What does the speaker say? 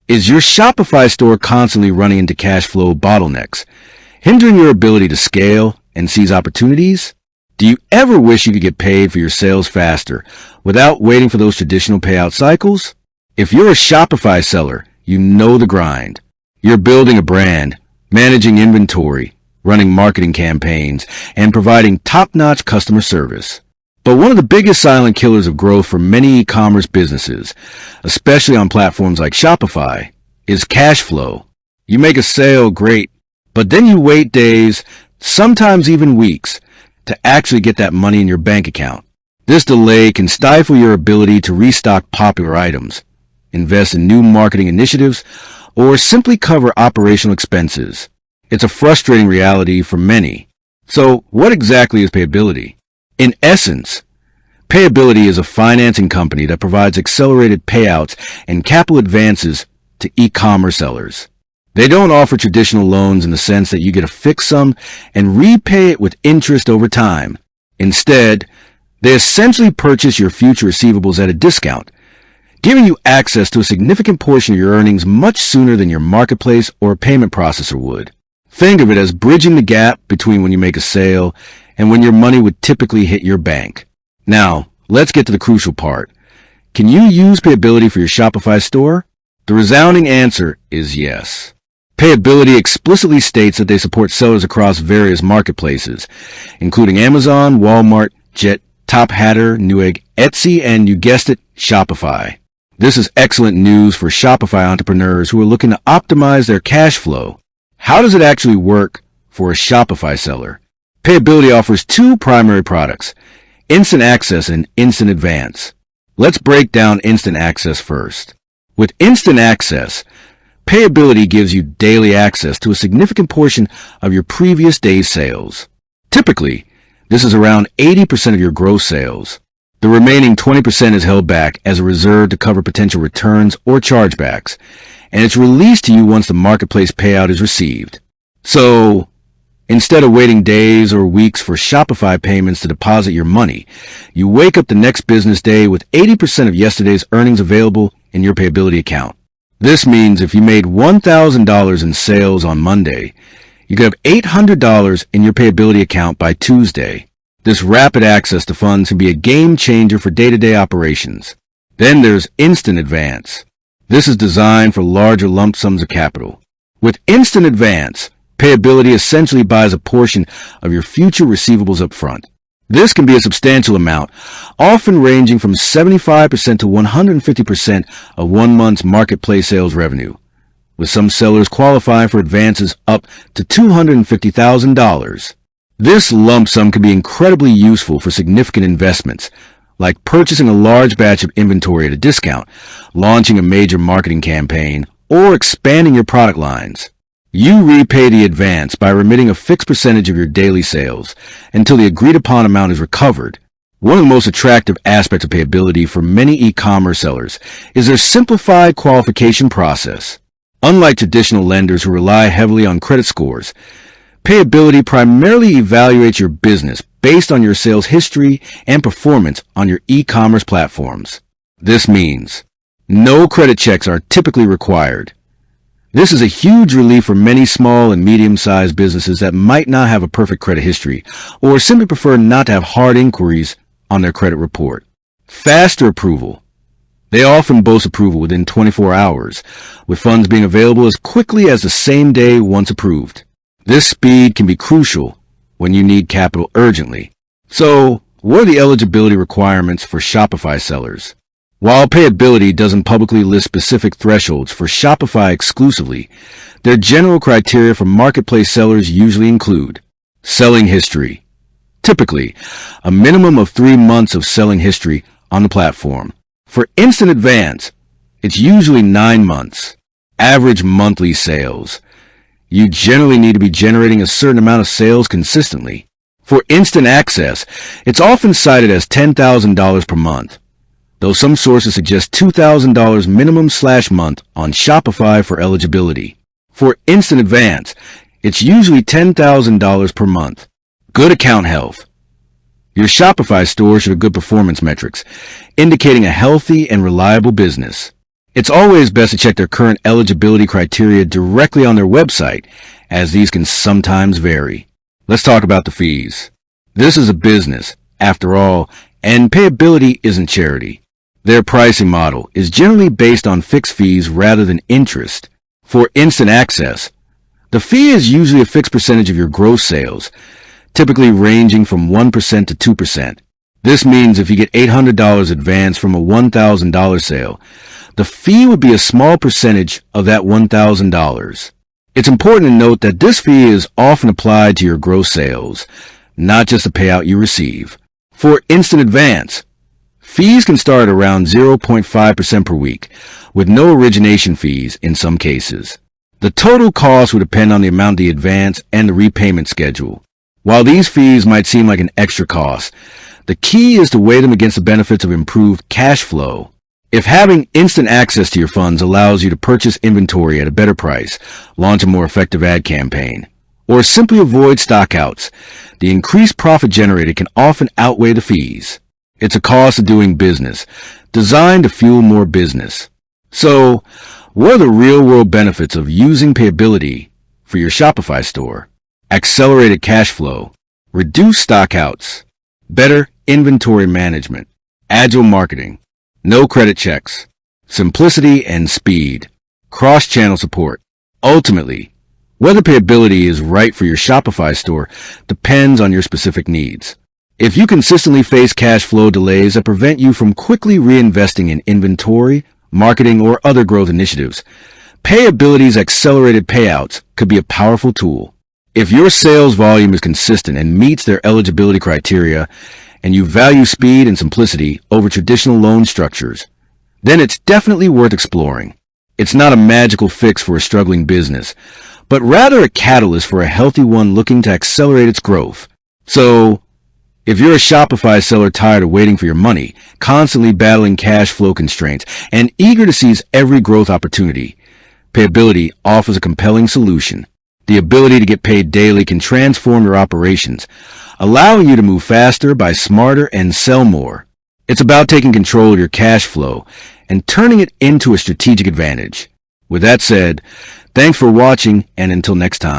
Is your Shopify store constantly running into cash flow bottlenecks, hindering your ability to scale and seize opportunities? Do you ever wish you could get paid for your sales faster without waiting for those traditional payout cycles? If you're a Shopify seller, you know the grind. You're building a brand, managing inventory, running marketing campaigns, and providing top-notch customer service. But one of the biggest silent killers of growth for many e-commerce businesses, especially on platforms like Shopify, is cash flow. You make a sale, great, but then you wait days, sometimes even weeks, to actually get that money in your bank account. This delay can stifle your ability to restock popular items, invest in new marketing initiatives, or simply cover operational expenses. It's a frustrating reality for many. So, what exactly is Payability? In essence, Payability is a financing company that provides accelerated payouts and capital advances to e-commerce sellers. They don't offer traditional loans in the sense that you get a fixed sum and repay it with interest over time. Instead, they essentially purchase your future receivables at a discount, giving you access to a significant portion of your earnings much sooner than your marketplace or payment processor would. Think of it as bridging the gap between when you make a sale and when your money would typically hit your bank. Now, let's get to the crucial part. Can you use Payability for your Shopify store? The resounding answer is yes. Payability explicitly states that they support sellers across various marketplaces, including Amazon, Walmart, Jet, Top Hatter, Newegg, Etsy, and you guessed it, Shopify. This is excellent news for Shopify entrepreneurs who are looking to optimize their cash flow. How does it actually work for a Shopify seller? Payability offers two primary products, Instant Access and Instant Advance. Let's break down Instant Access first. With Instant Access, Payability gives you daily access to a significant portion of your previous day's sales. Typically, this is around 80% of your gross sales. The remaining 20% is held back as a reserve to cover potential returns or chargebacks, and it's released to you once the marketplace payout is received. So, instead of waiting days or weeks for Shopify payments to deposit your money, you wake up the next business day with 80% of yesterday's earnings available in your Payability account. This means if you made $1,000 in sales on Monday, you could have $800 in your Payability account by Tuesday. This rapid access to funds can be a game changer for day-to-day operations. Then there's Instant Advance. This is designed for larger lump sums of capital. With Instant Advance, Payability essentially buys a portion of your future receivables up front. This can be a substantial amount, often ranging from 75% to 150% of 1 month's marketplace sales revenue, with some sellers qualifying for advances up to $250,000. This lump sum can be incredibly useful for significant investments, like purchasing a large batch of inventory at a discount, launching a major marketing campaign, or expanding your product lines. You repay the advance by remitting a fixed percentage of your daily sales until the agreed-upon amount is recovered. One of the most attractive aspects of Payability for many e-commerce sellers is their simplified qualification process. Unlike traditional lenders who rely heavily on credit scores, Payability primarily evaluates your business based on your sales history and performance on your e-commerce platforms. This means no credit checks are typically required. This is a huge relief for many small and medium-sized businesses that might not have a perfect credit history or simply prefer not to have hard inquiries on their credit report. Faster approval. They often boast approval within 24 hours, with funds being available as quickly as the same day once approved. This speed can be crucial when you need capital urgently. So, what are the eligibility requirements for Shopify sellers? While Payability doesn't publicly list specific thresholds for Shopify exclusively, their general criteria for marketplace sellers usually include selling history. Typically, a minimum of 3 months of selling history on the platform. For Instant Advance, it's usually 9 months. Average monthly sales. You generally need to be generating a certain amount of sales consistently. For Instant Access, it's often cited as $10,000 per month, though some sources suggest $2,000 minimum/month on Shopify for eligibility. For Instant Advance, it's usually $10,000 per month. Good account health. Your Shopify store should have good performance metrics, indicating a healthy and reliable business. It's always best to check their current eligibility criteria directly on their website, as these can sometimes vary. Let's talk about the fees. This is a business, after all, and Payability isn't charity. Their pricing model is generally based on fixed fees rather than interest. For instant access, the fee is usually a fixed percentage of your gross sales, typically ranging from 1% to 2%. This means if you get $800 advance from a $1,000 sale, the fee would be a small percentage of that $1,000. It's important to note that this fee is often applied to your gross sales, not just the payout you receive. For instant advance, fees can start around 0.5% per week, with no origination fees in some cases. The total cost would depend on the amount of the advance and the repayment schedule. While these fees might seem like an extra cost, the key is to weigh them against the benefits of improved cash flow. If having instant access to your funds allows you to purchase inventory at a better price, launch a more effective ad campaign, or simply avoid stockouts, the increased profit generated can often outweigh the fees. It's a cost of doing business, designed to fuel more business. So, what are the real-world benefits of using Payability for your Shopify store? Accelerated cash flow, reduced stockouts, better inventory management, agile marketing, no credit checks, simplicity and speed, cross-channel support. Ultimately, whether Payability is right for your Shopify store depends on your specific needs. If you consistently face cash flow delays that prevent you from quickly reinvesting in inventory, marketing, or other growth initiatives, Payability's accelerated payouts could be a powerful tool. If your sales volume is consistent and meets their eligibility criteria, and you value speed and simplicity over traditional loan structures, then it's definitely worth exploring. It's not a magical fix for a struggling business, but rather a catalyst for a healthy one looking to accelerate its growth. So, if you're a Shopify seller tired of waiting for your money, constantly battling cash flow constraints, and eager to seize every growth opportunity, Payability offers a compelling solution. The ability to get paid daily can transform your operations, allowing you to move faster, buy smarter, and sell more. It's about taking control of your cash flow and turning it into a strategic advantage. With that said, thanks for watching, and until next time.